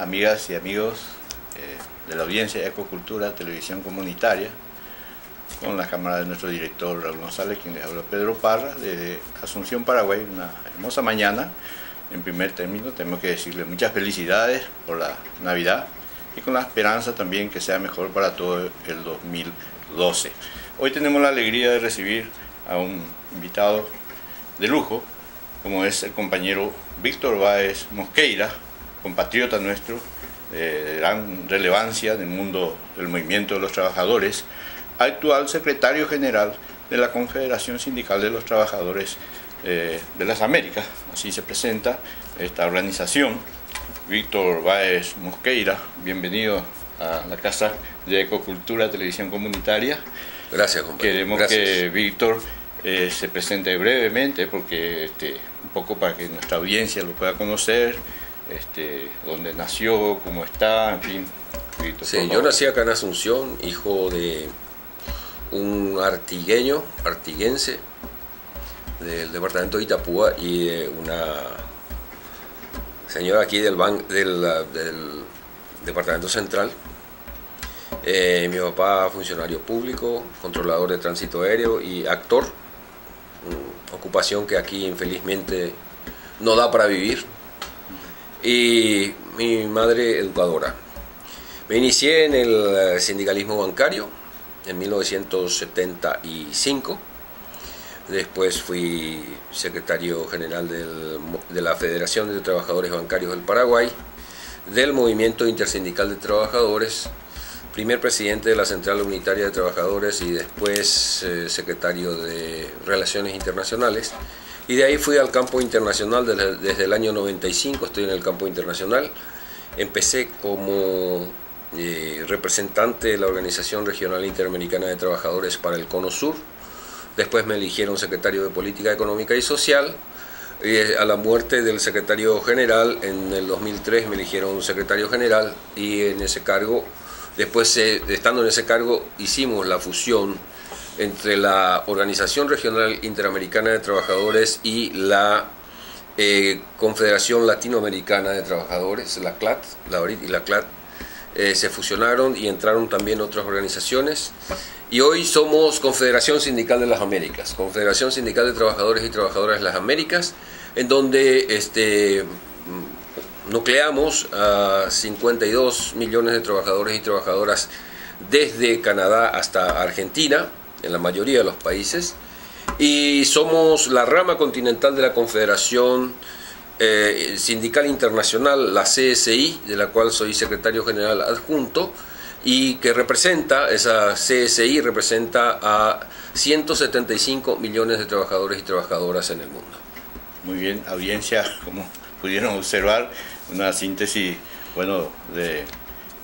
amigas y amigos de la audiencia de Ecocultura, Televisión Comunitaria, con la cámara de nuestro director Raúl González, quien les habla Pedro Parra, de Asunción, Paraguay. Una hermosa mañana. En primer término, tenemos que decirle muchas felicidades por la Navidad y con la esperanza también que sea mejor para todo el 2012. Hoy tenemos la alegría de recibir a un invitado de lujo, como es el compañero Víctor Báez Mosqueira, compatriota nuestro, de gran relevancia en el mundo del movimiento de los trabajadores, actual secretario general de la Confederación Sindical de los Trabajadores de las Américas. Así se presenta esta organización. Víctor Báez Mosqueira, bienvenido a la Casa de Ecocultura, Televisión Comunitaria. Gracias, compañero. Queremos que Víctor se presente brevemente, porque un poco para que nuestra audiencia lo pueda conocer, dónde nació, cómo está, en fin. Víctor, sí, yo nací acá en Asunción, hijo de un artiguense del departamento de Itapúa y de una señora aquí del departamento central. Mi papá funcionario público, controlador de tránsito aéreo y actor, ocupación que aquí infelizmente no da para vivir, y mi madre educadora. Me inicié en el sindicalismo bancario en 1975. Después fui secretario general de la Federación de Trabajadores Bancarios del Paraguay, del Movimiento Intersindical de Trabajadores, primer presidente de la Central Unitaria de Trabajadores y después secretario de Relaciones Internacionales. Y de ahí fui al campo internacional desde el año 95, estoy en el campo internacional. Empecé como representante de la Organización Regional Interamericana de Trabajadores para el Cono Sur. Después me eligieron secretario de Política Económica y Social. A la muerte del secretario general, en el 2003 me eligieron secretario general, y en ese cargo, después estando en ese cargo, hicimos la fusión entre la Organización Regional Interamericana de Trabajadores y la Confederación Latinoamericana de Trabajadores, la CLAT, la ORIT y la CLAT. Se fusionaron y entraron también otras organizaciones, y hoy somos Confederación Sindical de las Américas, Confederación Sindical de Trabajadores y Trabajadoras de las Américas, en donde nucleamos a 52 millones de trabajadores y trabajadoras desde Canadá hasta Argentina, en la mayoría de los países, y somos la rama continental de la Confederación Sindical Internacional, la CSI, de la cual soy secretario general adjunto, y que esa CSI representa a 175 millones de trabajadores y trabajadoras en el mundo. Muy bien, audiencia, como pudieron observar, una síntesis, de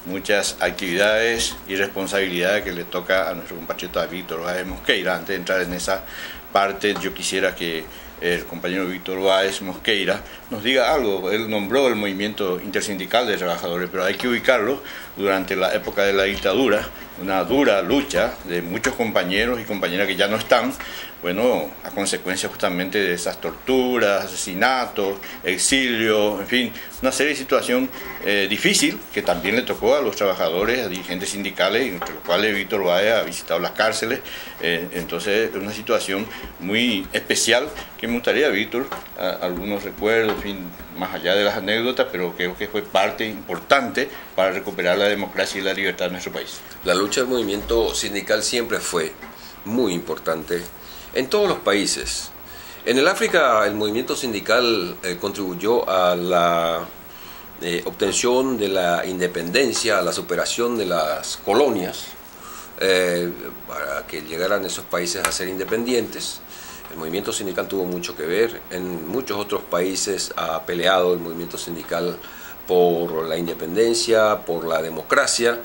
muchas actividades y responsabilidades que le toca a nuestro compatriota Víctor Báez Mosqueira. Antes de entrar en esa parte, yo quisiera que el compañero Víctor Báez Mosqueira nos diga algo. Él nombró el movimiento intersindical de trabajadores, pero hay que ubicarlo durante la época de la dictadura, una dura lucha de muchos compañeros y compañeras que ya no están, a consecuencia justamente de esas torturas, asesinatos, exilio, en fin, una serie de situación difícil que también le tocó a los trabajadores, a dirigentes sindicales, entre los cuales Víctor Báez ha visitado las cárceles. Entonces es una situación muy especial que me gustaría, Víctor, algunos recuerdos, en fin, más allá de las anécdotas, pero creo que fue parte importante para recuperar la democracia y la libertad de nuestro país. La lucha del movimiento sindical siempre fue muy importante en todos los países. En el África, el movimiento sindical contribuyó a la obtención de la independencia, a la superación de las colonias, para que llegaran esos países a ser independientes. El movimiento sindical tuvo mucho que ver. En muchos otros países ha peleado el movimiento sindical por la independencia, por la democracia.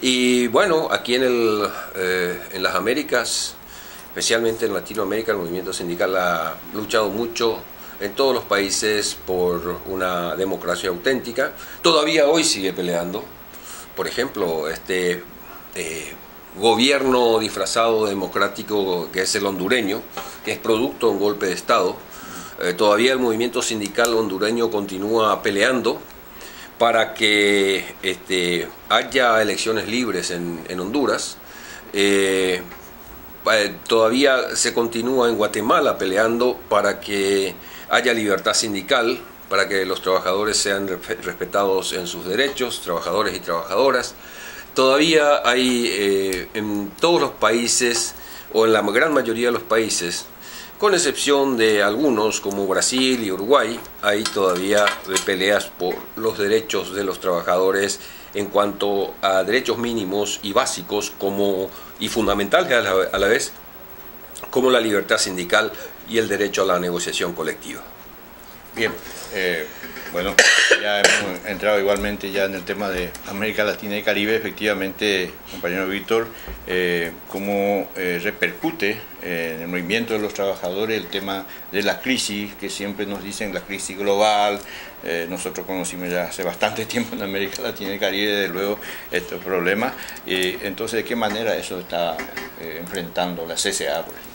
Y aquí en las Américas, especialmente en Latinoamérica, el movimiento sindical ha luchado mucho en todos los países por una democracia auténtica. Todavía hoy sigue peleando. Por ejemplo, gobierno disfrazado democrático que es el hondureño, que es producto de un golpe de Estado. Todavía el movimiento sindical hondureño continúa peleando para que haya elecciones libres en Honduras. Todavía se continúa en Guatemala peleando para que haya libertad sindical, para que los trabajadores sean respetados en sus derechos, trabajadores y trabajadoras. Todavía hay en todos los países, o en la gran mayoría de los países, con excepción de algunos como Brasil y Uruguay, hay todavía peleas por los derechos de los trabajadores en cuanto a derechos mínimos y básicos y fundamentales a la vez, como la libertad sindical y el derecho a la negociación colectiva. Bien, bueno, ya hemos entrado igualmente ya en el tema de América Latina y Caribe. Efectivamente, compañero Víctor, cómo repercute en el movimiento de los trabajadores el tema de la crisis, que siempre nos dicen la crisis global. Nosotros conocimos ya hace bastante tiempo en América Latina y Caribe, desde luego, estos problemas. Entonces, ¿de qué manera eso está enfrentando la CCA, por ejemplo?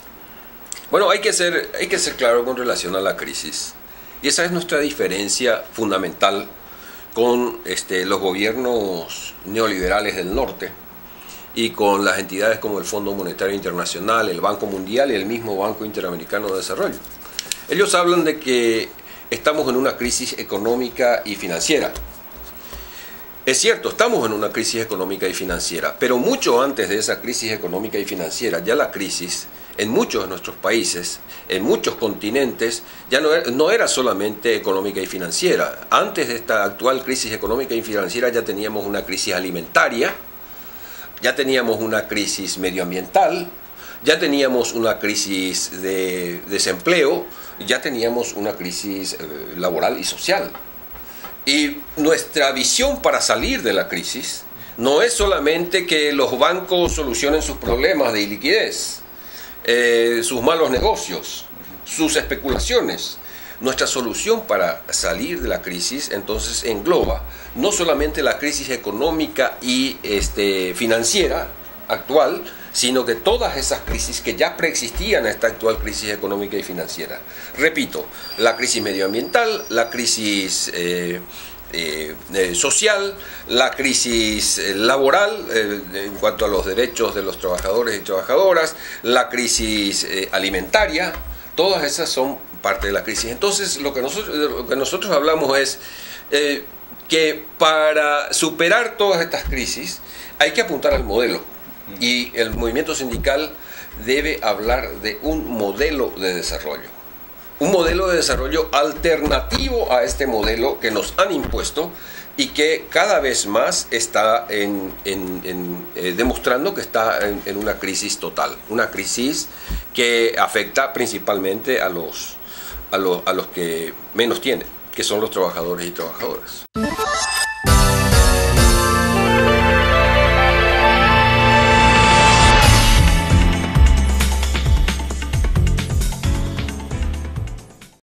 Bueno, hay que ser claro con relación a la crisis. Y esa es nuestra diferencia fundamental con los gobiernos neoliberales del norte y con las entidades como el Fondo Monetario Internacional, el Banco Mundial y el mismo Banco Interamericano de Desarrollo. Ellos hablan de que estamos en una crisis económica y financiera. Es cierto, estamos en una crisis económica y financiera, pero mucho antes de esa crisis económica y financiera, ya la crisis en muchos de nuestros países, en muchos continentes, ya no era solamente económica y financiera. Antes de esta actual crisis económica y financiera ya teníamos una crisis alimentaria, ya teníamos una crisis medioambiental, ya teníamos una crisis de desempleo, ya teníamos una crisis laboral y social. Y nuestra visión para salir de la crisis no es solamente que los bancos solucionen sus problemas de iliquidez, sus malos negocios, sus especulaciones. Nuestra solución para salir de la crisis entonces engloba no solamente la crisis económica y financiera actual, sino que todas esas crisis que ya preexistían a esta actual crisis económica y financiera. Repito, la crisis medioambiental, la crisis social, la crisis laboral en cuanto a los derechos de los trabajadores y trabajadoras, la crisis alimentaria, todas esas son parte de la crisis. Entonces lo que nosotros hablamos es que para superar todas estas crisis hay que apuntar al modelo, y el movimiento sindical debe hablar de un modelo de desarrollo. Un modelo de desarrollo alternativo a este modelo que nos han impuesto y que cada vez más está demostrando que está en una crisis total. Una crisis que afecta principalmente a los que menos tienen, que son los trabajadores y trabajadoras.